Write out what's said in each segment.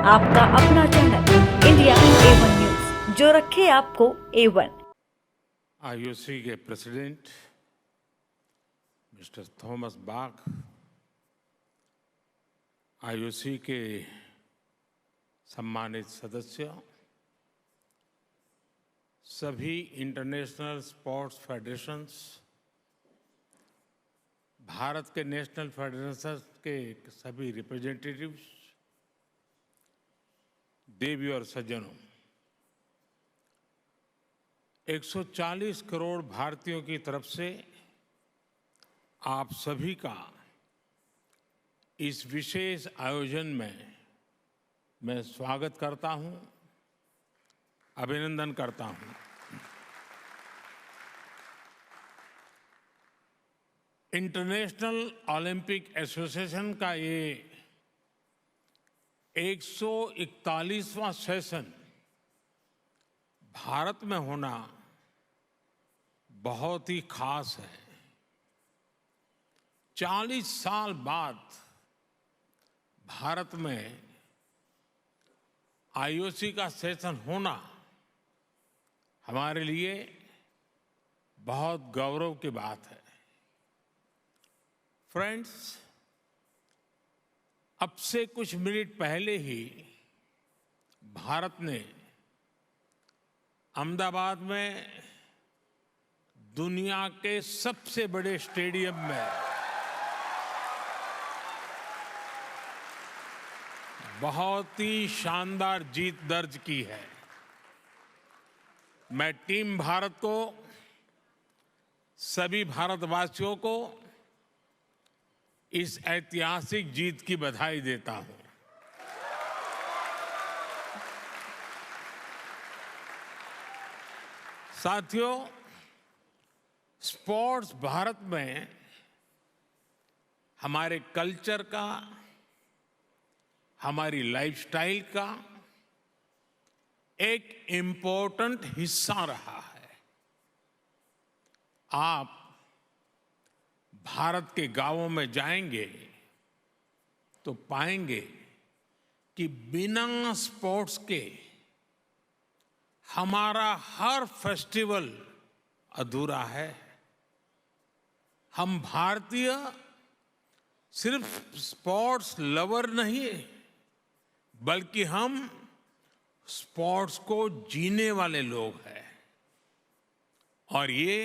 आपका अपना channel India A1 news, जो रखे आपको A1। आईओसी के president mister Thomas Bach, IOC के सम्मानित सदस्य, सभी इंटरनेशनल स्पोर्ट्स फेडरेशंस, भारत के नेशनल फेडरेशंस के सभी रिप्रेजेंटेटिव्स, देवी और सज्जनों, 140 करोड़ भारतीयों की तरफ से आप सभी का इस विशेष आयोजन में मैं स्वागत करता हूं, अभिनंदन करता हूं। इंटरनेशनल ओलंपिक एसोसिएशन का ये 141वां सेशन भारत में होना बहुत ही खास है। 40 साल बाद भारत में आईओसी का सेशन होना हमारे लिए बहुत गौरव की बात है। फ्रेंड्स, अब से कुछ मिनट पहले ही भारत ने अहमदाबाद में दुनिया के सबसे बड़े स्टेडियम में बहुत ही शानदार जीत दर्ज की है। मैं टीम भारत को, सभी भारतवासियों को इस ऐतिहासिक जीत की बधाई देता हूं। साथियों, स्पोर्ट्स भारत में हमारे कल्चर का, हमारी लाइफस्टाइल का एक इम्पोर्टेंट हिस्सा रहा है। आप भारत के गांवों में जाएंगे तो पाएंगे कि बिना स्पोर्ट्स के हमारा हर फेस्टिवल अधूरा है। हम भारतीय सिर्फ स्पोर्ट्स लवर नहीं, बल्कि हम स्पोर्ट्स को जीने वाले लोग हैं। और ये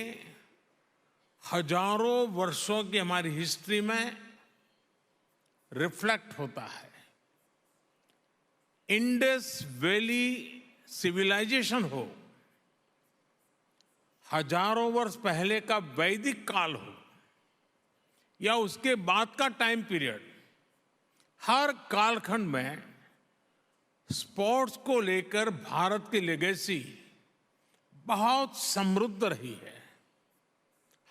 हजारों वर्षों की हमारी हिस्ट्री में रिफ्लेक्ट होता है। इंडस वैली सिविलाइजेशन हो, हजारों वर्ष पहले का वैदिक काल हो, या उसके बाद का टाइम पीरियड, हर कालखंड में स्पोर्ट्स को लेकर भारत की लेगेसी बहुत समृद्ध रही है।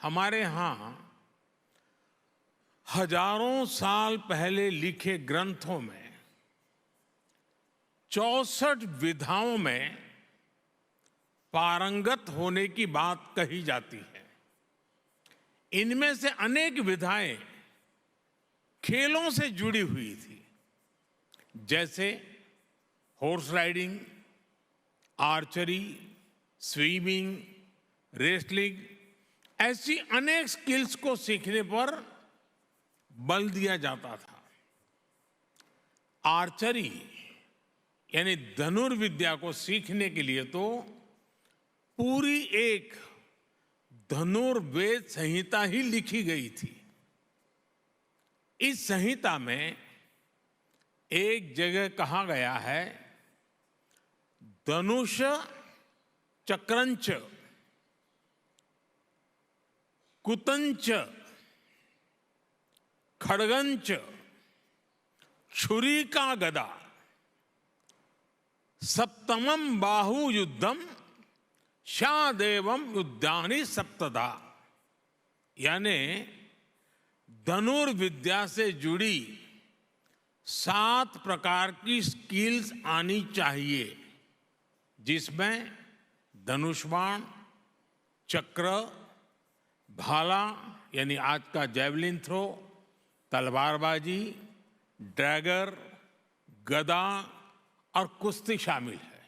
हमारे यहां हजारों साल पहले लिखे ग्रंथों में 64 विधाओं में पारंगत होने की बात कही जाती है। इनमें से अनेक विधाएं खेलों से जुड़ी हुई थी, जैसे horse riding, archery, swimming, wrestling. ऐसी अनेक स्किल्स को सीखने पर बल दिया जाता था। आर्चरी यानी धनुर्विद्या को सीखने के लिए तो पूरी एक धनुर्वेद संहिता ही लिखी गई थी। इस संहिता में एक जगह कहा गया है, धनुष चक्रंच कुतंच खड़गंच छुरी का गदा सप्तमम बाहु युद्धम शादेवम युद्धानि सप्तदा। यानी धनुर्विद्या से जुड़ी 7 प्रकार की स्किल्स आनी चाहिए, जिसमें धनुष बाण, चक्र, भाला यानी आज का जैवलिन थ्रो, तलवारबाजी, ड्रैगर, गदा, और कुश्ती शामिल है।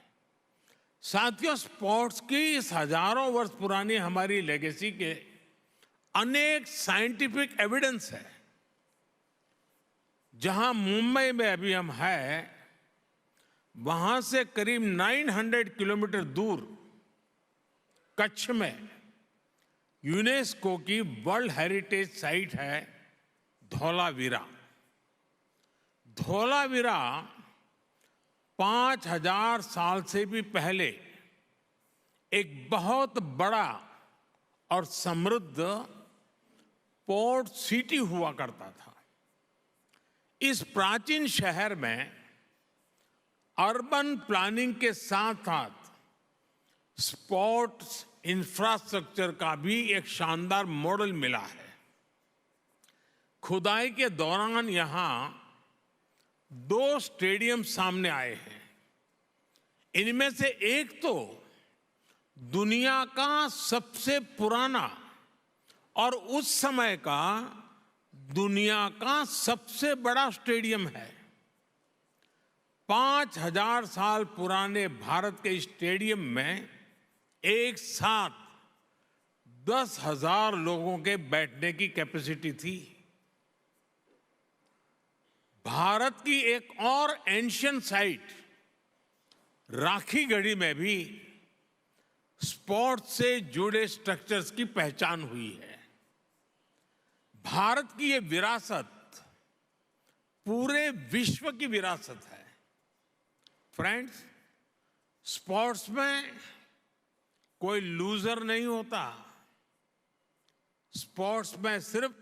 साथियों, स्पोर्ट्स की इस हजारों वर्ष पुरानी हमारी लेगेसी के अनेक साइंटिफिक एविडेंस है। जहां मुंबई में अभी हम हैं, वहां से करीब 900 किलोमीटर दूर कच्छ में यूनेस्को की वर्ल्ड हेरिटेज साइट है धौलावीरा। धौलावीरा 5000 साल से भी पहले एक बहुत बड़ा और समृद्ध पोर्ट सिटी हुआ करता था। इस प्राचीन शहर में अर्बन प्लानिंग के साथ साथ स्पोर्ट्स इंफ्रास्ट्रक्चर का भी एक शानदार मॉडल मिला है। खुदाई के दौरान यहां 2 स्टेडियम सामने आए हैं। इनमें से एक तो दुनिया का सबसे पुराना और उस समय का दुनिया का सबसे बड़ा स्टेडियम है। 5000 साल पुराने भारत के स्टेडियम में एक साथ 10,000 लोगों के बैठने की कैपेसिटी थी। भारत की एक और एंशिएंट साइट राखीगढ़ी में भी स्पोर्ट्स से जुड़े स्ट्रक्चर्स की पहचान हुई है। भारत की ये विरासत पूरे विश्व की विरासत है। फ्रेंड्स, स्पोर्ट्स में कोई लूजर नहीं होता। स्पोर्ट्स में सिर्फ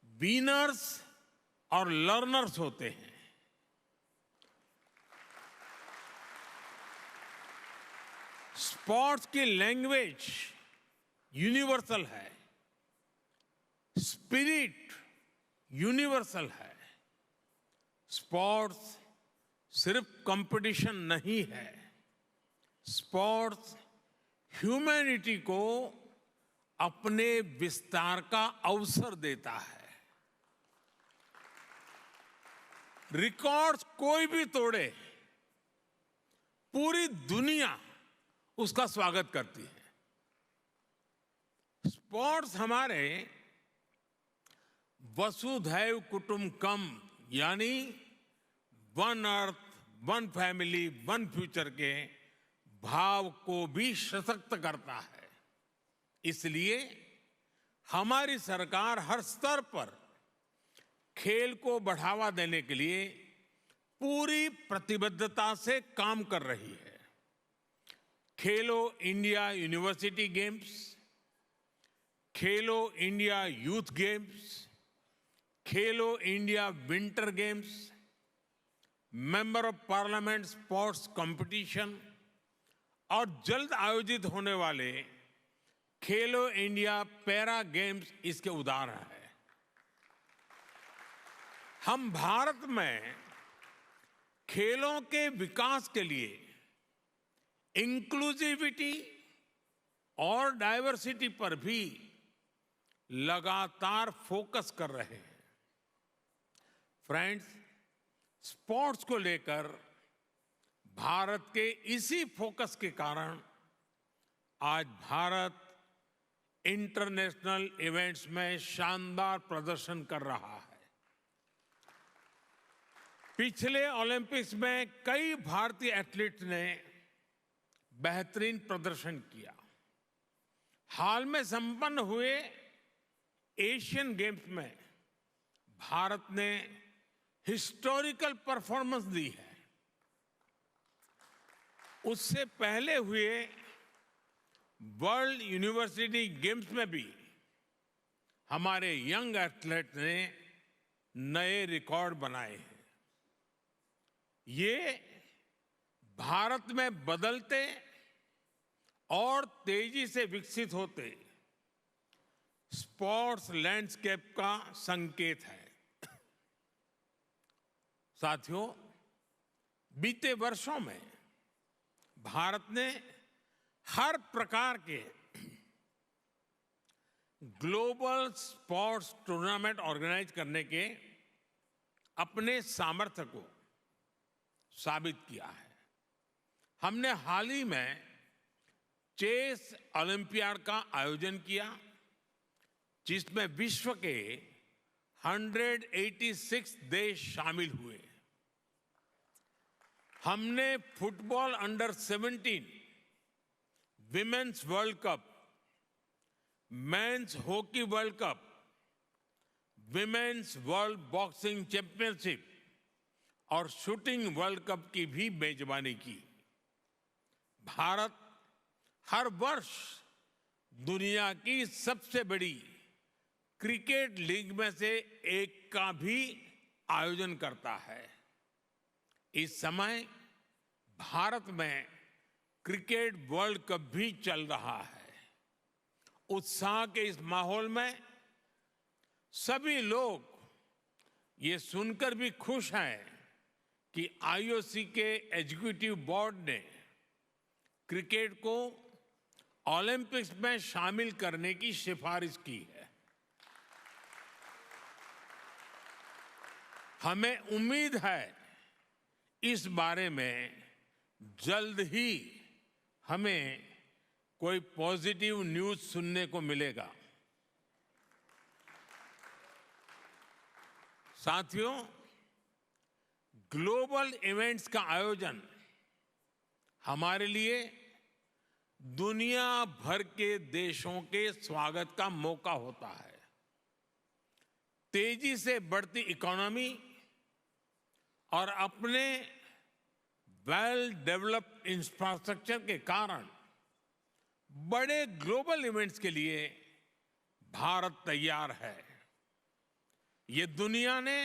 विनर्स और लर्नर्स होते हैं। स्पोर्ट्स की लैंग्वेज यूनिवर्सल है, स्पिरिट यूनिवर्सल है। स्पोर्ट्स सिर्फ कंपटीशन नहीं है, स्पोर्ट्स ह्यूमैनिटी को अपने विस्तार का अवसर देता है। रिकॉर्ड्स कोई भी तोड़े, पूरी दुनिया उसका स्वागत करती है। स्पोर्ट्स हमारे वसुधैव कुटुंबकम यानी one earth, one family, one future के भाव को भी सशक्त करता है। इसलिए हमारी सरकार हर स्तर पर खेल को बढ़ावा देने के लिए पूरी प्रतिबद्धता से काम कर रही है। खेलो India university games, Khelo India youth games, Khelo India winter games, member of parliament sports competition और जल्द आयोजित होने वाले खेलो इंडिया पैरा गेम्स इसके उदाहरण है। हम भारत में खेलों के विकास के लिए इंक्लूसिविटी और डाइवर्सिटी पर भी लगातार फोकस कर रहे हैं। फ्रेंड्स, स्पोर्ट्स को लेकर भारत के इसी फोकस के कारण आज भारत इंटरनेशनल इवेंट्स में शानदार प्रदर्शन कर रहा है। पिछले ओलंपिक्स में कई भारतीय एथलीट्स ने बेहतरीन प्रदर्शन किया। हाल में संपन्न हुए एशियन गेम्स में भारत ने हिस्टोरिकल परफॉर्मेंस दी है। उससे पहले हुए वर्ल्ड यूनिवर्सिटी गेम्स में भी हमारे यंग एथलीट ने नए रिकॉर्ड बनाए हैं। ये भारत में बदलते और तेजी से विकसित होते स्पोर्ट्स लैंडस्केप का संकेत है। साथियों, बीते वर्षों में भारत ने हर प्रकार के ग्लोबल स्पोर्ट्स टूर्नामेंट ऑर्गेनाइज करने के अपने सामर्थ्य को साबित किया है। हमने हाल ही में चेस ओलंपियाड का आयोजन किया, जिसमें विश्व के 186 देश शामिल हुए। हमने football under 17 women's world cup, men's hockey world cup, women's world boxing championship और शूटिंग वर्ल्ड कप की भी मेजबानी की। भारत हर वर्ष दुनिया की सबसे बड़ी क्रिकेट लीग में से एक का भी आयोजन करता है। इस समय भारत में क्रिकेट वर्ल्ड कप भी चल रहा है। उत्साह के इस माहौल में सभी लोग ये सुनकर भी खुश हैं कि आईओसी के एग्जीक्यूटिव बोर्ड ने क्रिकेट को ओलंपिक्स में शामिल करने की सिफारिश की है। हमें उम्मीद है इस बारे में जल्द ही हमें कोई पॉजिटिव न्यूज़ सुनने को मिलेगा। साथियों, ग्लोबल इवेंट्स का आयोजन हमारे लिए दुनिया भर के देशों के स्वागत का मौका होता है। तेजी से बढ़ती इकोनॉमी और अपने वेल डेवलप्ड इंफ्रास्ट्रक्चर के कारण बड़े ग्लोबल इवेंट्स के लिए भारत तैयार है। ये दुनिया ने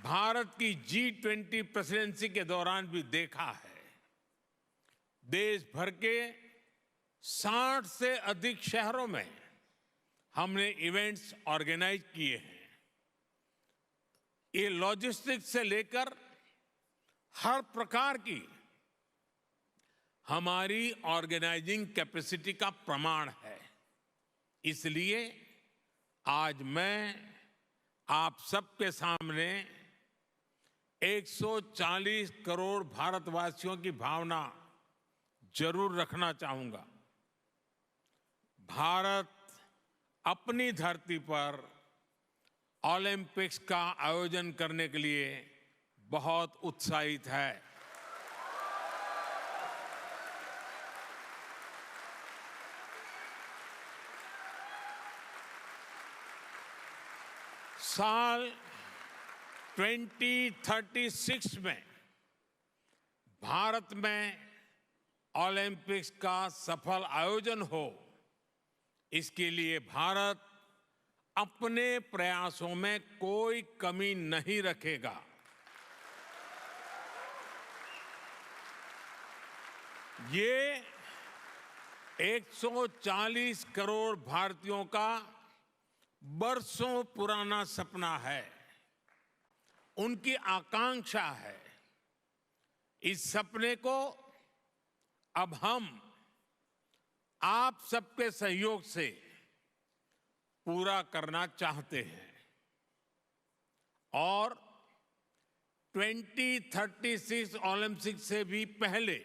भारत की G20 प्रेसिडेंसी के दौरान भी देखा है। देश भर के 60 से अधिक शहरों में हमने इवेंट्स ऑर्गेनाइज किए हैं। ये लॉजिस्टिक्स से लेकर हर प्रकार की हमारी ऑर्गेनाइजिंग कैपेसिटी का प्रमाण है। इसलिए आज मैं आप सबके सामने 140 करोड़ भारतवासियों की भावना जरूर रखना चाहूंगा। भारत अपनी धरती पर ओलंपिक्स का आयोजन करने के लिए बहुत उत्साहित है। साल 2036 में भारत में ओलंपिक्स का सफल आयोजन हो, इसके लिए भारत अपने प्रयासों में कोई कमी नहीं रखेगा। ये 140 करोड़ भारतीयों का बरसों पुराना सपना है, उनकी आकांक्षा है। इस सपने को अब हम आप सबके सहयोग से पूरा करना चाहते हैं और 2036 ओलंपिक से भी पहले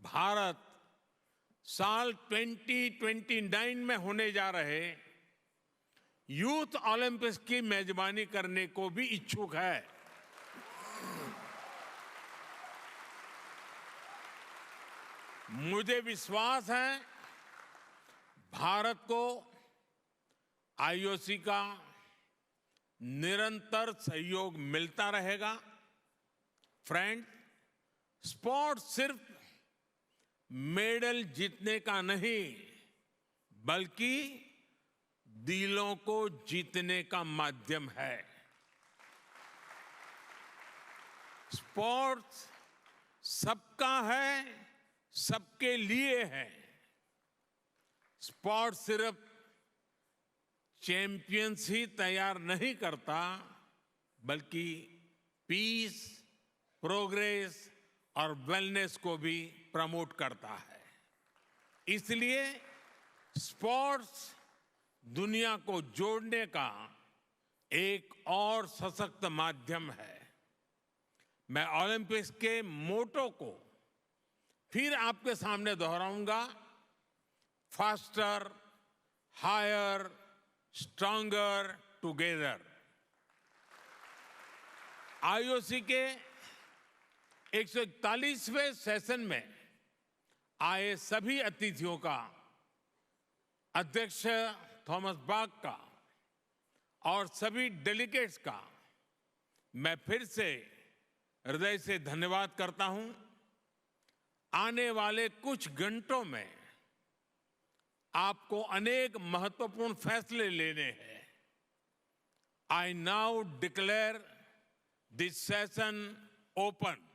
भारत साल 2029 में होने जा रहे यूथ ओलंपिक्स की मेजबानी करने को भी इच्छुक है। मुझे विश्वास है भारत को आईओसी का निरंतर सहयोग मिलता रहेगा। फ्रेंड, स्पोर्ट्स सिर्फ मेडल जीतने का नहीं, बल्कि दिलों को जीतने का माध्यम है। स्पोर्ट्स सबका है, सबके लिए है। स्पोर्ट्स सिर्फ चैंपियंस ही तैयार नहीं करता, बल्कि पीस, प्रोग्रेस और वेलनेस को भी प्रमोट करता है। इसलिए स्पोर्ट्स दुनिया को जोड़ने का एक और सशक्त माध्यम है। मैं ओलंपिक्स के मोटो को फिर आपके सामने दोहराऊंगा, faster, higher, stronger together. IOC के 141वें सेशन में आए सभी अतिथियों का, अध्यक्ष थॉमस बाक का और सभी डेलीगेट्स का मैं फिर से हृदय से धन्यवाद करता हूं। आने वाले कुछ घंटों में आपको अनेक महत्वपूर्ण फैसले लेने हैं। I now declare this session open.